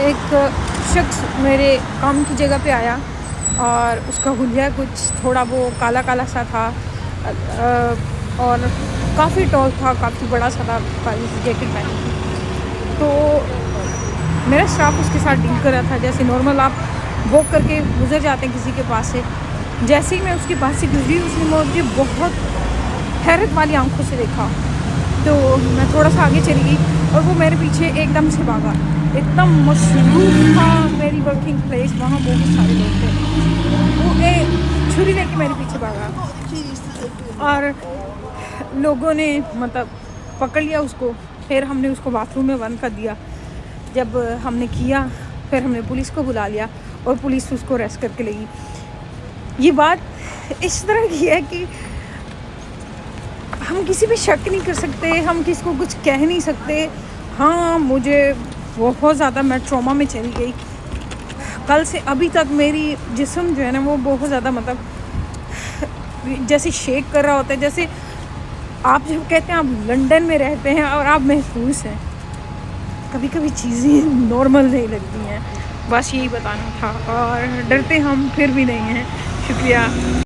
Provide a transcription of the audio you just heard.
एक शख्स मेरे काम की जगह पे आया और उसका हुलिया कुछ थोड़ा वो काला काला सा था और काफ़ी टॉल था, काफ़ी बड़ा सा था, काली सी जैकेट पहनी थी। तो मेरा स्टाफ उसके साथ डील कर रहा था। जैसे नॉर्मल आप वॉक करके गुजर जाते हैं किसी के पास से, जैसे ही मैं उसके पास से गुजरी उसने मुझे बहुत हैरत वाली आंखों से देखा। तो मैं थोड़ा सा आगे चली गई और वो मेरे पीछे एकदम से भागा। इतना मशरूफ था मेरी वर्किंग प्लेस, वहाँ बहुत सारे लोग थे। वो छुरी लेके मेरे पीछे भागा और लोगों ने मतलब पकड़ लिया उसको। फिर हमने उसको बाथरूम में बंद कर दिया। जब हमने किया फिर हमने पुलिस को बुला लिया और पुलिस उसको अरेस्ट करके ले गई। ये बात इस तरह की है कि हम किसी पे शक नहीं कर सकते, हम किसी को कुछ कह नहीं सकते। हाँ, मुझे बहुत ज़्यादा मैं ट्रॉमा में चली गई। कल से अभी तक मेरी जिस्म जो है ना वो बहुत ज़्यादा मतलब जैसे शेक कर रहा होता है। जैसे आप जब कहते हैं आप लंदन में रहते हैं और आप महफूज हैं, कभी कभी चीज़ें नॉर्मल नहीं लगती हैं। बस यही बताना था और डरते हम फिर भी नहीं हैं। शुक्रिया।